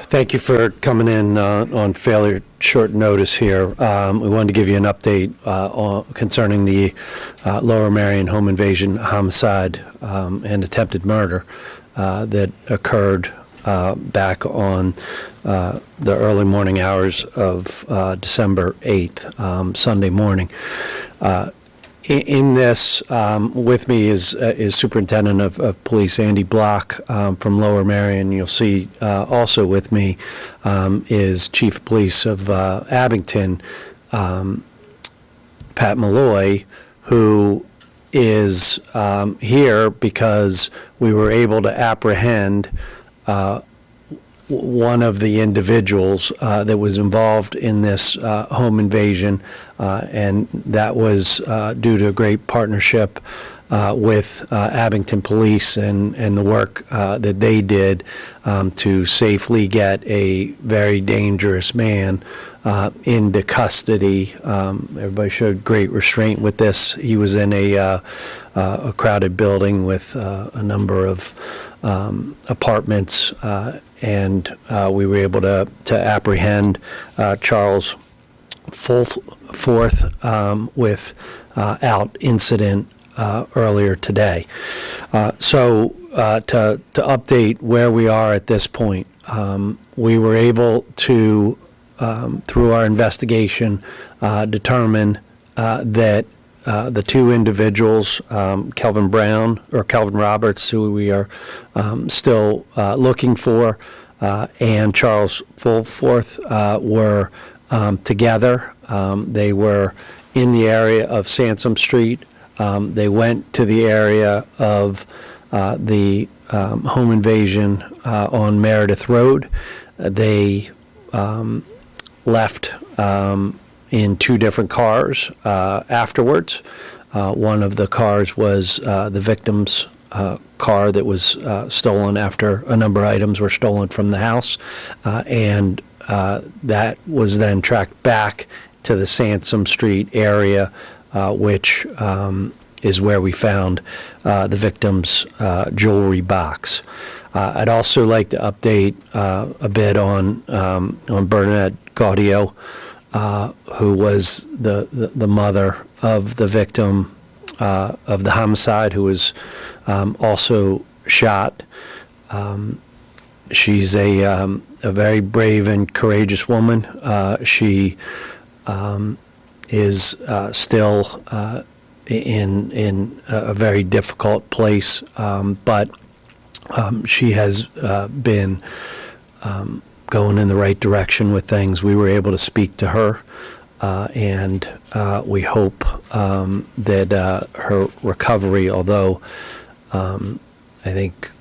Thank you for coming in on fairly short notice here. We wanted to give you an update concerning the Lower Merion home invasion, homicide, and attempted murder that occurred back on the early morning hours of December 8th, Sunday morning. In this, with me is Superintendent of Police Andy Block from Lower Merion. You'll see also with me is Chief of Police of Abington, Pat Malloy, who is here because we were able to apprehend one of the individuals that was involved in this home invasion, and that was due to a great partnership with Abington Police and the work that they did to safely get a very dangerous man into custody. Everybody showed great restraint with this. He was in a crowded building with a number of apartments, and we were able to apprehend Charles Fulforth without incident earlier today. So to update where we are at this point, we were able to, through our investigation, determine that the two individuals, Kelvin Roberts, who we are still looking for, and Charles Fulforth were together. They were in the area of Sansom Street. They went to the area of the home invasion on Meredith Road. They left in two different cars afterwards. One of the cars was the victim's car that was stolen after a number of items were stolen from the house, and that was then tracked back to the Sansom Street area, which is where we found the victim's jewelry box. I'd also like to update a bit on Bernadette Gaudio, who was the mother of the victim of the homicide, who was also shot. She's a very brave and courageous woman. She is still in a very difficult place, but she has been going in the right direction with things. We were able to speak to her, and we hope that her recovery, although I think,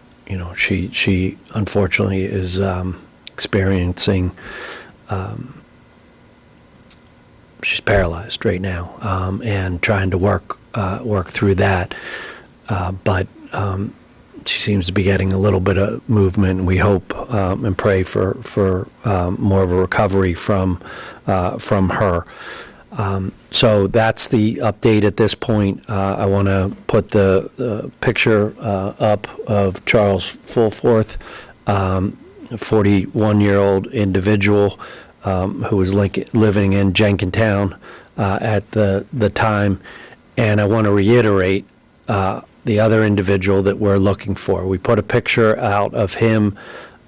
she unfortunately is experiencing, she's paralyzed right now, and trying to work through that, but she seems to be getting a little bit of movement, and we hope and pray for more of a recovery from her. So that's the update at this point. I want to put the picture up of Charles Fulforth, a 41-year-old individual who was living in Jenkintown at the time, and I want to reiterate the other individual that we're looking for. We put a picture out of him,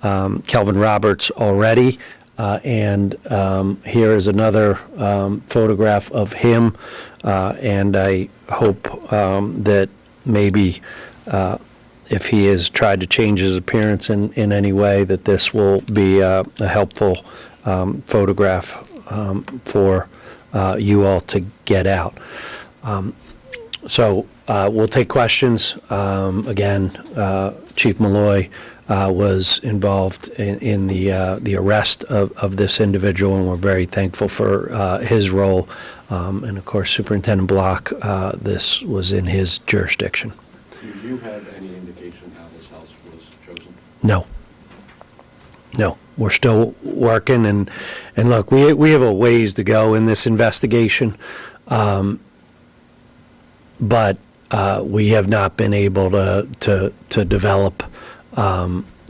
Kelvin Roberts, already, and here is another photograph of him, and I hope that maybe if he has tried to change his appearance in any way, that this will be a helpful photograph for you all to get out. So we'll take questions. Again, Chief Malloy was involved in the arrest of this individual, and we're very thankful for his role. And of course, Superintendent Block, this was in his jurisdiction. Do you have any indication how this house was chosen? No. We're still working, and look, we have a ways to go in this investigation, but we have not been able to develop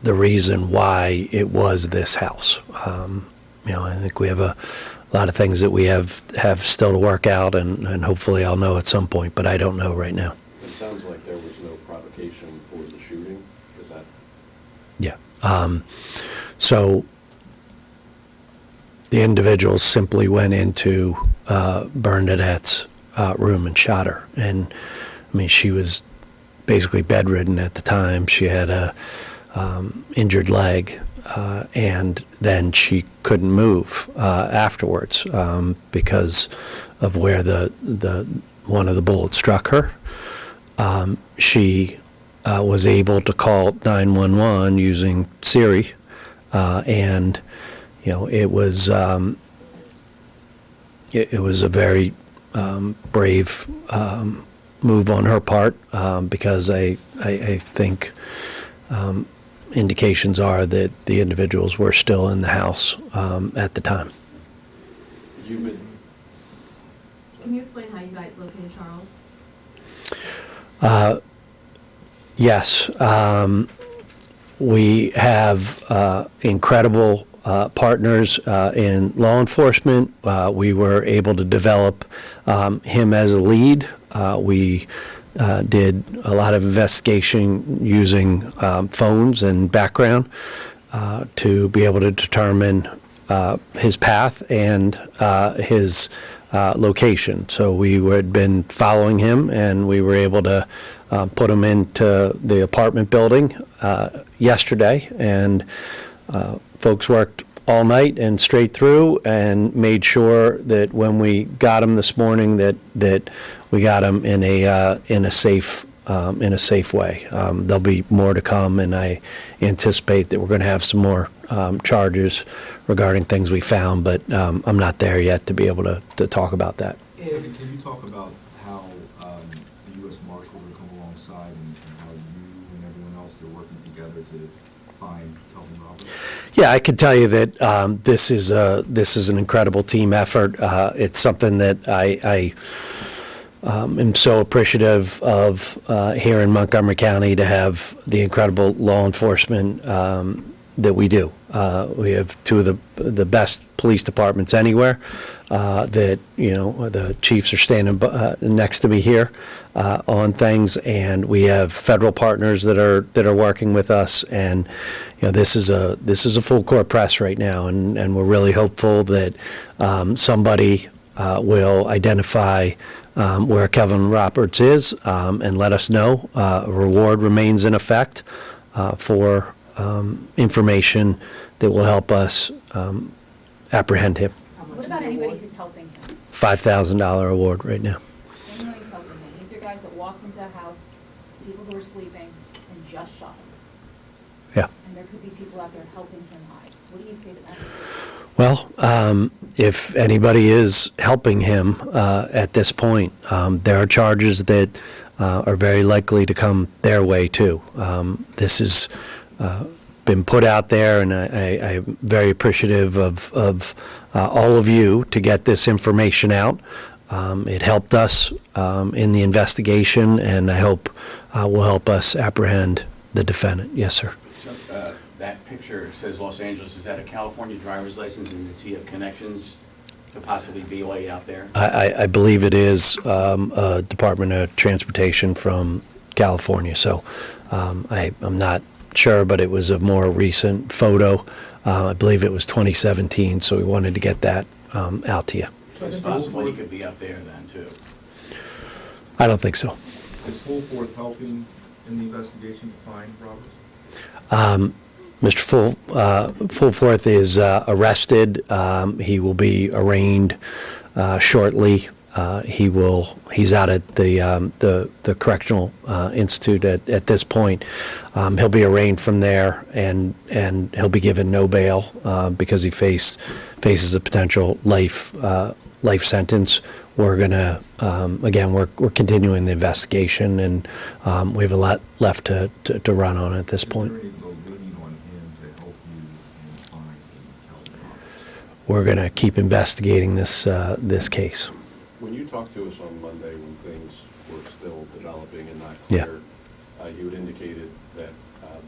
the reason why it was this house. I think we have a lot of things that we have still to work out, and hopefully I'll know at some point, but I don't know right now. It sounds like there was no provocation for the shooting. Is that? Yeah. So the individuals simply went into Bernadette's room and shot her. And, I mean, she was basically bedridden at the time. She had a injured leg, and then she couldn't move afterwards because of where the one of the bullets struck her. She was able to call 911 using Siri, and it was it was a very brave move on her part, because I think indications are that the individuals were still in the house at the time. You've been, Can you explain how you guys located Charles? Yes, we have incredible partners in law enforcement. We were able to develop him as a lead. We did a lot of investigation using phones and background to be able to determine his path and his location. So we had been following him, and we were able to put him into the apartment building yesterday, and folks worked all night and straight through and made sure that when we got him this morning that we got him in a safe way. There'll be more to come, and I anticipate that we're going to have some more charges regarding things we found, but I'm not there yet to be able to talk about that. Can you talk about how the U.S. Marshals are coming alongside and how you and everyone else are working together to find Kelvin Roberts? Yeah, I can tell you that this is an incredible team effort. It's something that I am so appreciative of here in Montgomery County, to have the incredible law enforcement that we do. We have two of the best police departments anywhere. That the chiefs are standing next to me here on things, and we have federal partners that are working with us, and this is a full court press right now, and we're really hopeful that somebody will identify where Kelvin Roberts is, and let us know. A reward remains in effect for information that will help us apprehend him. What about anybody who's helping him? $5,000 award right now. Anyone who's helping him? These are guys that walked into a house, people who were sleeping, and just shot him. Yeah. And there could be people out there helping him hide. What do you say to that? Well, if anybody is helping him at this point, there are charges that are very likely to come their way too. This has been put out there, and I'm very appreciative of all of you to get this information out. It helped us in the investigation, and I hope will help us apprehend the defendant. Yes, sir. So, that picture says Los Angeles. Is that a California driver's license, and does he have connections to possibly BOA out there? I believe it is a Department of Transportation from California, so I'm not sure, but it was a more recent photo. I believe it was 2017, so we wanted to get that out to you. So it's possible he could be up there then, too. I don't think so. Is Fullforth helping in the investigation to find Roberts? Mr. Fullforth is arrested. He will be arraigned shortly. He's out at the Correctional Institute at this point. He'll be arraigned from there, and he'll be given no bail because he faces a potential life sentence. We're gonna again we're continuing the investigation, and we have a lot left to run on at this point. Is there any leaning on him to help you in finding Kelvin Roberts? We're gonna keep investigating this case. when you talked to us on Monday, when things were still developing and not Yeah. clear, you had indicated that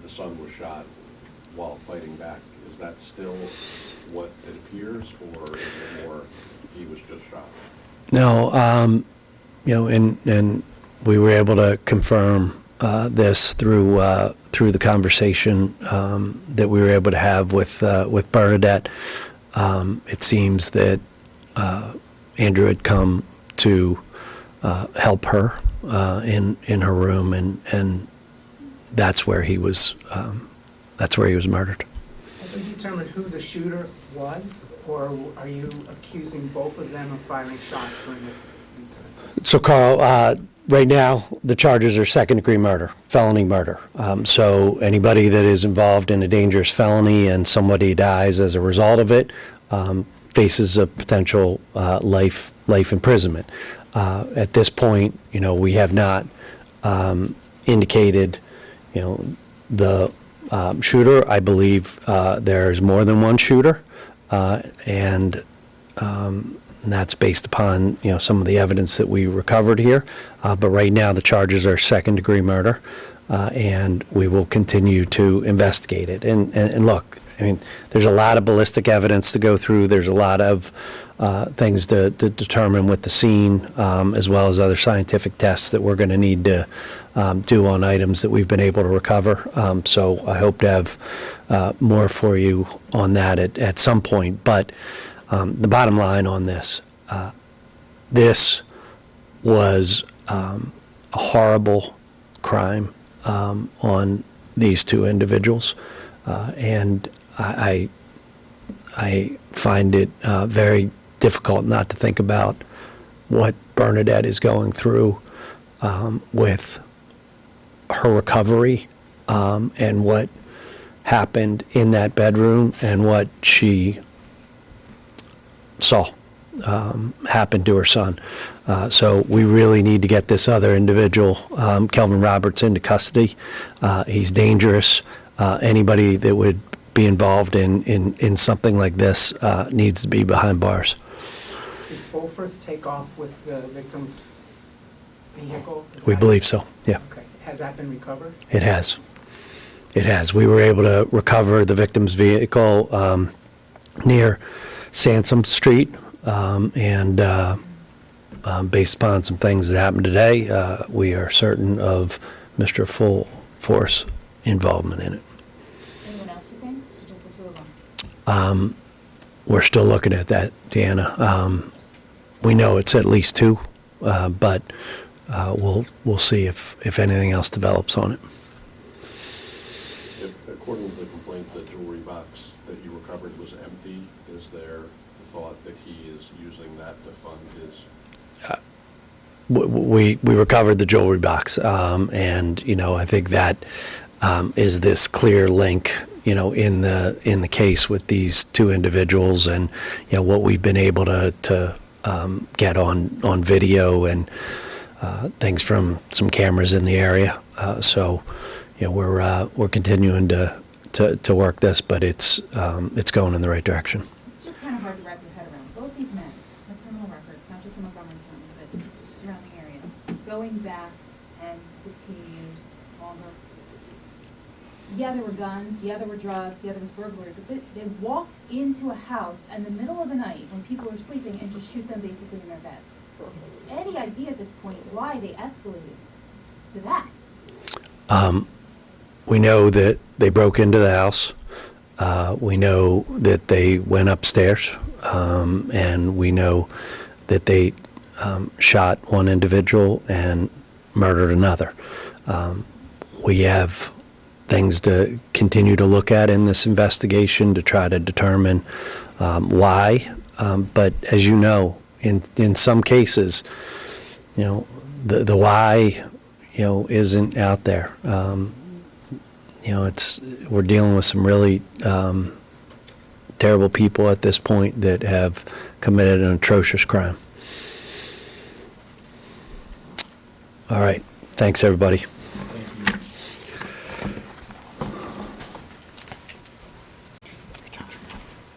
the son was shot while fighting back. Is that still what it appears, or is it more he was just shot? No, and we were able to confirm this through the conversation that we were able to have with Bernadette. It seems that Andrew had come to help her in her room, and that's where he was murdered. Have you determined who the shooter was, or are you accusing both of them of firing shots during this incident? So, Carl, right now, the charges are second-degree murder, felony murder. So anybody that is involved in a dangerous felony and somebody dies as a result of it faces a potential life imprisonment. At this point, we have not indicated, the shooter. I believe there's more than one shooter, and that's based upon some of the evidence that we recovered here. But right now, the charges are second-degree murder, and we will continue to investigate it. And look, I mean, there's a lot of ballistic evidence to go through. There's a lot of things to determine with the scene, as well as other scientific tests that we're going to need to do on items that we've been able to recover. So I hope to have more for you on that at some point. But the bottom line on this, this was a horrible crime on these two individuals, and I find it very difficult not to think about what Bernadette is going through with her recovery, and what happened in that bedroom and what she saw happen to her son. So we really need to get this other individual, Kelvin Roberts, into custody. He's dangerous. Anybody that would be involved in something like this needs to be behind bars. Did Fulforth take off with the victim's vehicle? We believe so, yeah. Okay. Has that been recovered? It has. It has. We were able to recover the victim's vehicle near Sansom Street, and based upon some things that happened today, we are certain of Mr. Full Force involvement in it. Anyone else, you think, or just the two of them? We're still looking at that, Deanna. We know it's at least two, but we'll see if anything else develops on it. If, according to the complaint, the jewelry box that you recovered was empty, is there the thought that he is using that to fund his? We recovered the jewelry box, and I think that is this clear link, in the case with these two individuals, and what we've been able to get on video and things from some cameras in the area. So we're continuing to work this, but it's going in the right direction. It's just kind of hard to wrap your head around. Both these men have criminal records, not just in Montgomery County, but surrounding areas, going back 10, 15 years, longer. Yeah, there were guns, yeah, there were drugs, yeah, there was burglary, but they walk into a house in the middle of the night when people are sleeping and just shoot them basically in their beds. Any idea at this point why they escalated to that? We know that they broke into the house. We know that they went upstairs, and we know that they shot one individual and murdered another. We have things to continue to look at in this investigation to try to determine why. But as you know, in some cases, the why, isn't out there. We're dealing with some really terrible people at this point that have committed an atrocious crime. All right. Thanks, everybody.